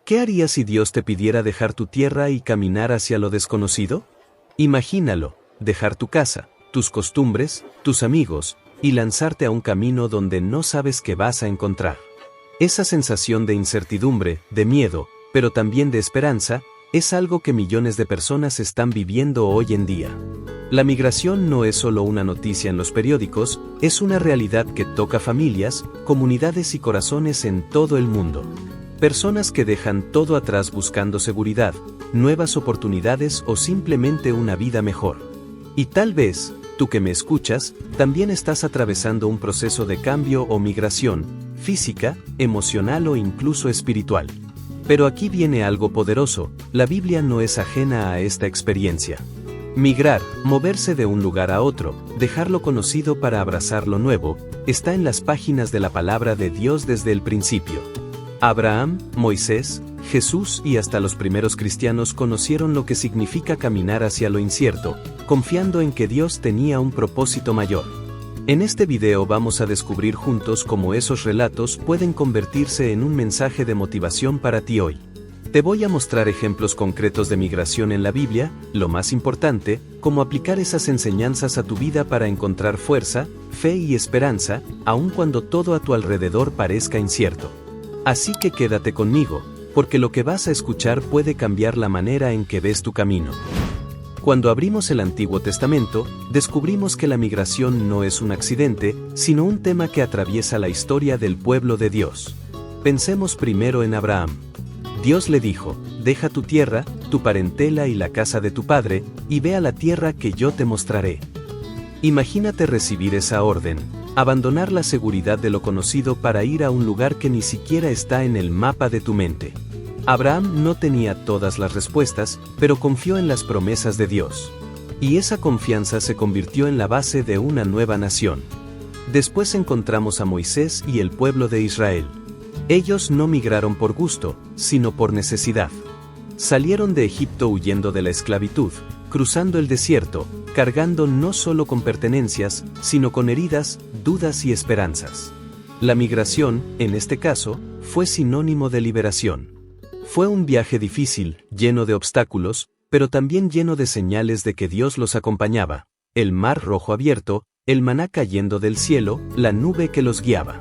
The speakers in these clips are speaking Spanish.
¿Qué harías si Dios te pidiera dejar tu tierra y caminar hacia lo desconocido? Imagínalo, dejar tu casa, tus costumbres, tus amigos, y lanzarte a un camino donde no sabes qué vas a encontrar. Esa sensación de incertidumbre, de miedo, pero también de esperanza, es algo que millones de personas están viviendo hoy en día. La migración no es solo una noticia en los periódicos, es una realidad que toca familias, comunidades y corazones en todo el mundo. Personas que dejan todo atrás buscando seguridad, nuevas oportunidades o simplemente una vida mejor. Y tal vez, tú que me escuchas, también estás atravesando un proceso de cambio o migración, física, emocional o incluso espiritual. Pero aquí viene algo poderoso, la Biblia no es ajena a esta experiencia. Migrar, moverse de un lugar a otro, dejar lo conocido para abrazar lo nuevo, está en las páginas de la palabra de Dios desde el principio. Abraham, Moisés, Jesús y hasta los primeros cristianos conocieron lo que significa caminar hacia lo incierto, confiando en que Dios tenía un propósito mayor. En este video vamos a descubrir juntos cómo esos relatos pueden convertirse en un mensaje de motivación para ti hoy. Te voy a mostrar ejemplos concretos de migración en la Biblia, lo más importante, cómo aplicar esas enseñanzas a tu vida para encontrar fuerza, fe y esperanza, aun cuando todo a tu alrededor parezca incierto. Así que quédate conmigo, porque lo que vas a escuchar puede cambiar la manera en que ves tu camino. Cuando abrimos el Antiguo Testamento, descubrimos que la migración no es un accidente, sino un tema que atraviesa la historia del pueblo de Dios. Pensemos primero en Abraham. Dios le dijo, deja tu tierra, tu parentela y la casa de tu padre, y ve a la tierra que yo te mostraré. Imagínate recibir esa orden, abandonar la seguridad de lo conocido para ir a un lugar que ni siquiera está en el mapa de tu mente. Abraham no tenía todas las respuestas, pero confió en las promesas de Dios. Y esa confianza se convirtió en la base de una nueva nación. Después encontramos a Moisés y el pueblo de Israel. Ellos no migraron por gusto, sino por necesidad. Salieron de Egipto huyendo de la esclavitud, cruzando el desierto, cargando no solo con pertenencias, sino con heridas, dudas y esperanzas. La migración, en este caso, fue sinónimo de liberación. Fue un viaje difícil, lleno de obstáculos, pero también lleno de señales de que Dios los acompañaba. El mar rojo abierto, el maná cayendo del cielo, la nube que los guiaba.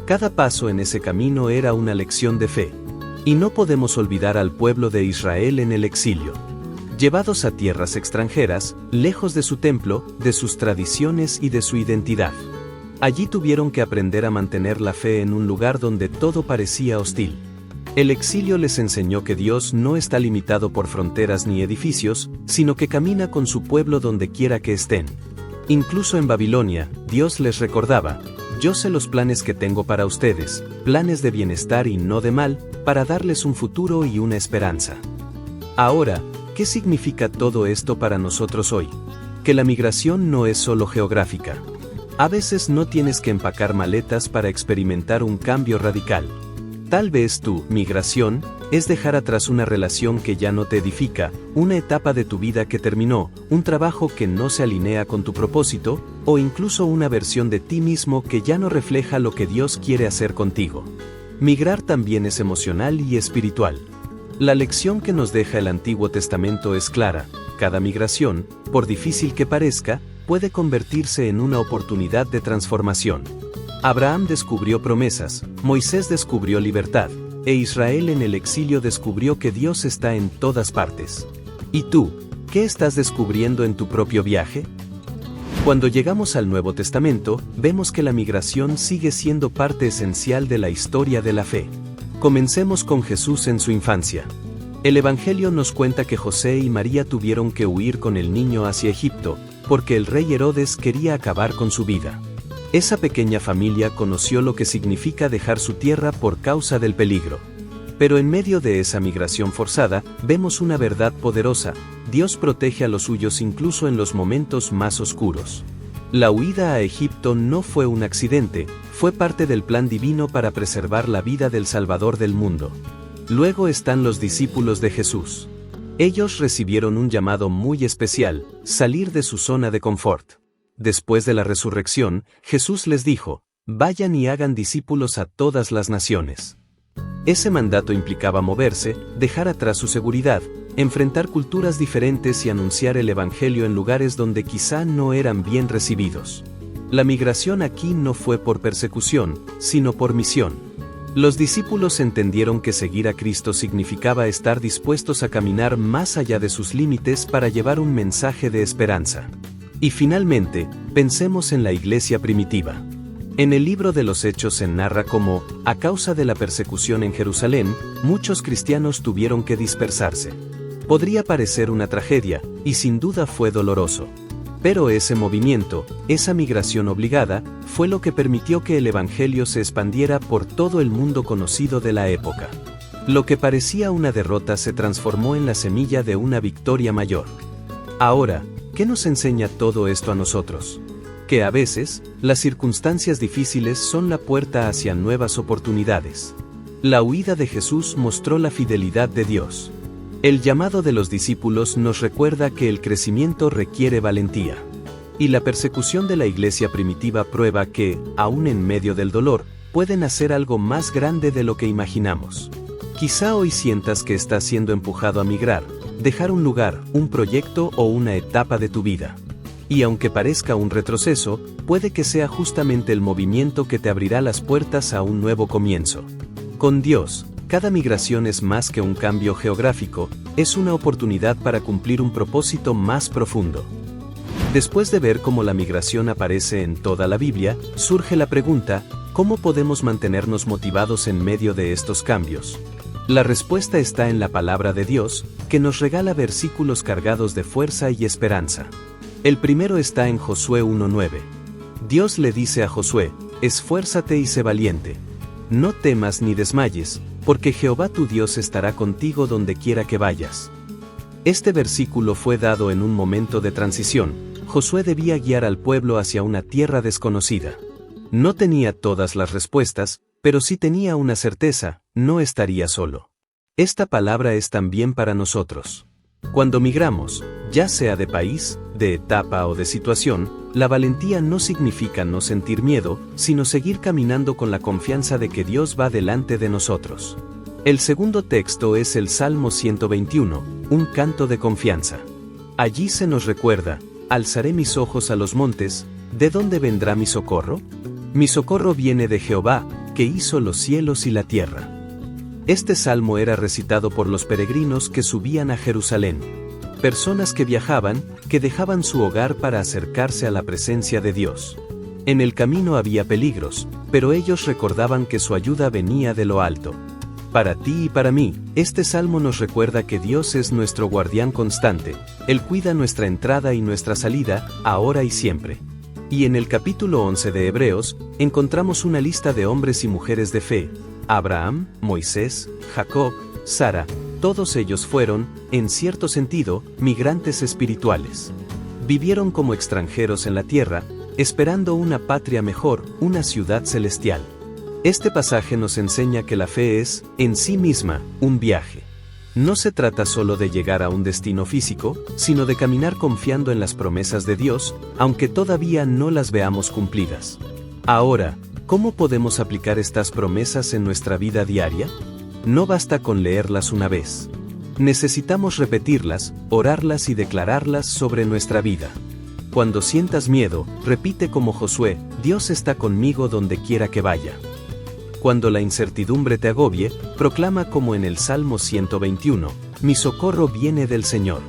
Cada paso en ese camino era una lección de fe. Y no podemos olvidar al pueblo de Israel en el exilio. Llevados a tierras extranjeras, lejos de su templo, de sus tradiciones y de su identidad. Allí tuvieron que aprender a mantener la fe en un lugar donde todo parecía hostil. El exilio les enseñó que Dios no está limitado por fronteras ni edificios, sino que camina con su pueblo donde quiera que estén. Incluso en Babilonia, Dios les recordaba, yo sé los planes que tengo para ustedes, planes de bienestar y no de mal, para darles un futuro y una esperanza. Ahora, ¿qué significa todo esto para nosotros hoy? Que la migración no es solo geográfica. A veces no tienes que empacar maletas para experimentar un cambio radical. Tal vez tu migración es dejar atrás una relación que ya no te edifica, una etapa de tu vida que terminó, un trabajo que no se alinea con tu propósito, o incluso una versión de ti mismo que ya no refleja lo que Dios quiere hacer contigo. Migrar también es emocional y espiritual. La lección que nos deja el Antiguo Testamento es clara: cada migración, por difícil que parezca, puede convertirse en una oportunidad de transformación. Abraham descubrió promesas, Moisés descubrió libertad, e Israel en el exilio descubrió que Dios está en todas partes. ¿Y tú, qué estás descubriendo en tu propio viaje? Cuando llegamos al Nuevo Testamento, vemos que la migración sigue siendo parte esencial de la historia de la fe. Comencemos con Jesús en su infancia. El Evangelio nos cuenta que José y María tuvieron que huir con el niño hacia Egipto, porque el rey Herodes quería acabar con su vida. Esa pequeña familia conoció lo que significa dejar su tierra por causa del peligro. Pero en medio de esa migración forzada, vemos una verdad poderosa: Dios protege a los suyos incluso en los momentos más oscuros. La huida a Egipto no fue un accidente, fue parte del plan divino para preservar la vida del Salvador del mundo. Luego están los discípulos de Jesús. Ellos recibieron un llamado muy especial: salir de su zona de confort. Después de la resurrección, Jesús les dijo, vayan y hagan discípulos a todas las naciones. Ese mandato implicaba moverse, dejar atrás su seguridad, enfrentar culturas diferentes y anunciar el Evangelio en lugares donde quizá no eran bien recibidos. La migración aquí no fue por persecución, sino por misión. Los discípulos entendieron que seguir a Cristo significaba estar dispuestos a caminar más allá de sus límites para llevar un mensaje de esperanza. Y finalmente, pensemos en la iglesia primitiva. En el libro de los Hechos se narra cómo, a causa de la persecución en Jerusalén, muchos cristianos tuvieron que dispersarse. Podría parecer una tragedia, y sin duda fue doloroso. Pero ese movimiento, esa migración obligada, fue lo que permitió que el Evangelio se expandiera por todo el mundo conocido de la época. Lo que parecía una derrota se transformó en la semilla de una victoria mayor. Ahora, ¿qué nos enseña todo esto a nosotros? Que a veces, las circunstancias difíciles son la puerta hacia nuevas oportunidades. La huida de Jesús mostró la fidelidad de Dios. El llamado de los discípulos nos recuerda que el crecimiento requiere valentía. Y la persecución de la iglesia primitiva prueba que, aún en medio del dolor, pueden hacer algo más grande de lo que imaginamos. Quizá hoy sientas que estás siendo empujado a migrar, dejar un lugar, un proyecto o una etapa de tu vida. Y aunque parezca un retroceso, puede que sea justamente el movimiento que te abrirá las puertas a un nuevo comienzo. Con Dios, cada migración es más que un cambio geográfico, es una oportunidad para cumplir un propósito más profundo. Después de ver cómo la migración aparece en toda la Biblia, surge la pregunta, ¿cómo podemos mantenernos motivados en medio de estos cambios? La respuesta está en la palabra de Dios, que nos regala versículos cargados de fuerza y esperanza. El primero está en Josué 1:9. Dios le dice a Josué, esfuérzate y sé valiente. No temas ni desmayes, porque Jehová tu Dios estará contigo donde quiera que vayas. Este versículo fue dado en un momento de transición. Josué debía guiar al pueblo hacia una tierra desconocida. No tenía todas las respuestas, pero sí tenía una certeza, no estaría solo. Esta palabra es también para nosotros. Cuando migramos, ya sea de país, de etapa o de situación, la valentía no significa no sentir miedo, sino seguir caminando con la confianza de que Dios va delante de nosotros. El segundo texto es el Salmo 121, un canto de confianza. Allí se nos recuerda, alzaré mis ojos a los montes, ¿de dónde vendrá mi socorro? Mi socorro viene de Jehová, que hizo los cielos y la tierra. Este salmo era recitado por los peregrinos que subían a Jerusalén. Personas que viajaban, que dejaban su hogar para acercarse a la presencia de Dios. En el camino había peligros, pero ellos recordaban que su ayuda venía de lo alto. Para ti y para mí, este salmo nos recuerda que Dios es nuestro guardián constante, Él cuida nuestra entrada y nuestra salida, ahora y siempre. Y en el capítulo 11 de Hebreos, encontramos una lista de hombres y mujeres de fe: Abraham, Moisés, Jacob, Sara. Todos ellos fueron, en cierto sentido, migrantes espirituales. Vivieron como extranjeros en la tierra, esperando una patria mejor, una ciudad celestial. Este pasaje nos enseña que la fe es, en sí misma, un viaje. No se trata solo de llegar a un destino físico, sino de caminar confiando en las promesas de Dios, aunque todavía no las veamos cumplidas. Ahora, ¿cómo podemos aplicar estas promesas en nuestra vida diaria? No basta con leerlas una vez. Necesitamos repetirlas, orarlas y declararlas sobre nuestra vida. Cuando sientas miedo, repite como Josué, Dios está conmigo donde quiera que vaya. Cuando la incertidumbre te agobie, proclama como en el Salmo 121, mi socorro viene del Señor.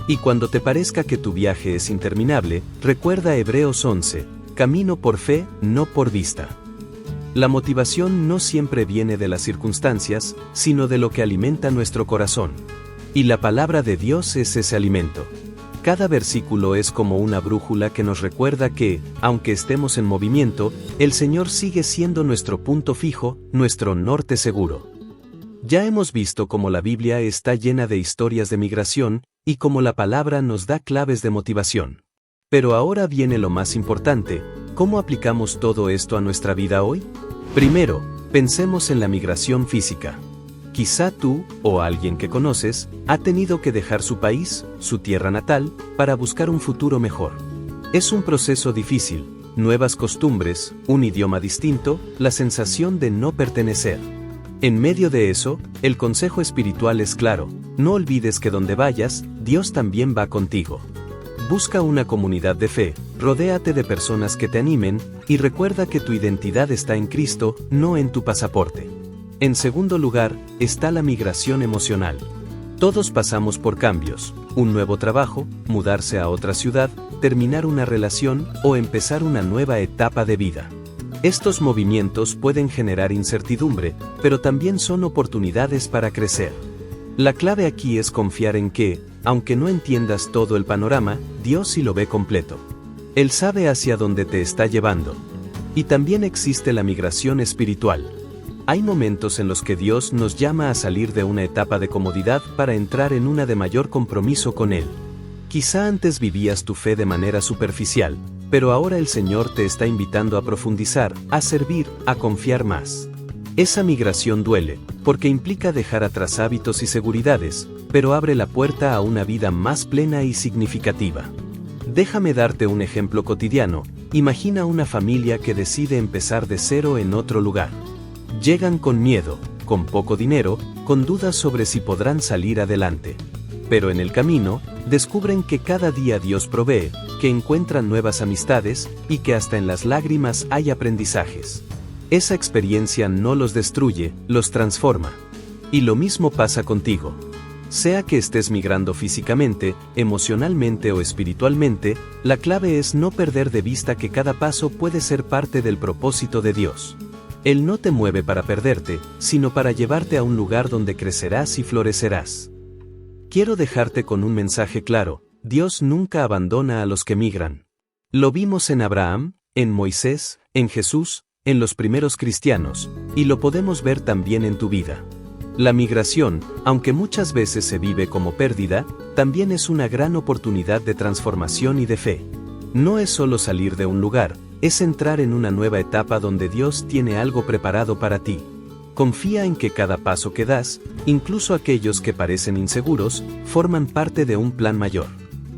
Y cuando te parezca que tu viaje es interminable, recuerda Hebreos 11, camino por fe, no por vista. La motivación no siempre viene de las circunstancias, sino de lo que alimenta nuestro corazón. Y la palabra de Dios es ese alimento. Cada versículo es como una brújula que nos recuerda que, aunque estemos en movimiento, el Señor sigue siendo nuestro punto fijo, nuestro norte seguro. Ya hemos visto cómo la Biblia está llena de historias de migración, y cómo la palabra nos da claves de motivación. Pero ahora viene lo más importante, ¿cómo aplicamos todo esto a nuestra vida hoy? Primero, pensemos en la migración física. Quizá tú, o alguien que conoces, ha tenido que dejar su país, su tierra natal, para buscar un futuro mejor. Es un proceso difícil, nuevas costumbres, un idioma distinto, la sensación de no pertenecer. En medio de eso, el consejo espiritual es claro: no olvides que donde vayas, Dios también va contigo. Busca una comunidad de fe, rodéate de personas que te animen, y recuerda que tu identidad está en Cristo, no en tu pasaporte. En segundo lugar, está la migración emocional. Todos pasamos por cambios: un nuevo trabajo, mudarse a otra ciudad, terminar una relación o empezar una nueva etapa de vida. Estos movimientos pueden generar incertidumbre, pero también son oportunidades para crecer. La clave aquí es confiar en que, aunque no entiendas todo el panorama, Dios sí lo ve completo. Él sabe hacia dónde te está llevando. Y también existe la migración espiritual. Hay momentos en los que Dios nos llama a salir de una etapa de comodidad para entrar en una de mayor compromiso con Él. Quizá antes vivías tu fe de manera superficial, pero ahora el Señor te está invitando a profundizar, a servir, a confiar más. Esa migración duele, porque implica dejar atrás hábitos y seguridades, pero abre la puerta a una vida más plena y significativa. Déjame darte un ejemplo cotidiano. Imagina una familia que decide empezar de cero en otro lugar. Llegan con miedo, con poco dinero, con dudas sobre si podrán salir adelante. Pero en el camino, descubren que cada día Dios provee, que encuentran nuevas amistades, y que hasta en las lágrimas hay aprendizajes. Esa experiencia no los destruye, los transforma. Y lo mismo pasa contigo. Sea que estés migrando físicamente, emocionalmente o espiritualmente, la clave es no perder de vista que cada paso puede ser parte del propósito de Dios. Él no te mueve para perderte, sino para llevarte a un lugar donde crecerás y florecerás. Quiero dejarte con un mensaje claro: Dios nunca abandona a los que migran. Lo vimos en Abraham, en Moisés, en Jesús, en los primeros cristianos, y lo podemos ver también en tu vida. La migración, aunque muchas veces se vive como pérdida, también es una gran oportunidad de transformación y de fe. No es solo salir de un lugar, es entrar en una nueva etapa donde Dios tiene algo preparado para ti. Confía en que cada paso que das, incluso aquellos que parecen inseguros, forman parte de un plan mayor.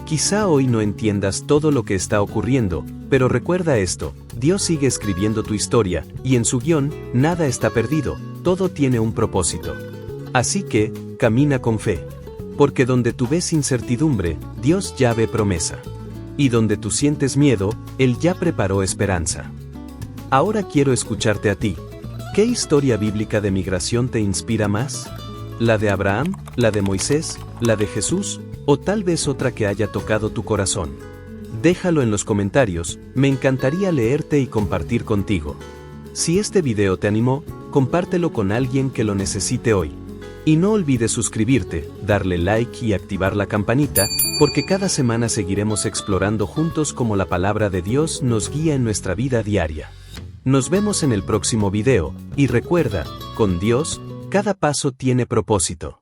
Quizá hoy no entiendas todo lo que está ocurriendo, pero recuerda esto: Dios sigue escribiendo tu historia, y en su guión, nada está perdido, todo tiene un propósito. Así que, camina con fe. Porque donde tú ves incertidumbre, Dios ya ve promesa. Y donde tú sientes miedo, Él ya preparó esperanza. Ahora quiero escucharte a ti. ¿Qué historia bíblica de migración te inspira más? ¿La de Abraham, la de Moisés, la de Jesús, o tal vez otra que haya tocado tu corazón? Déjalo en los comentarios, me encantaría leerte y compartir contigo. Si este video te animó, compártelo con alguien que lo necesite hoy. Y no olvides suscribirte, darle like y activar la campanita, porque cada semana seguiremos explorando juntos cómo la palabra de Dios nos guía en nuestra vida diaria. Nos vemos en el próximo video, y recuerda, con Dios, cada paso tiene propósito.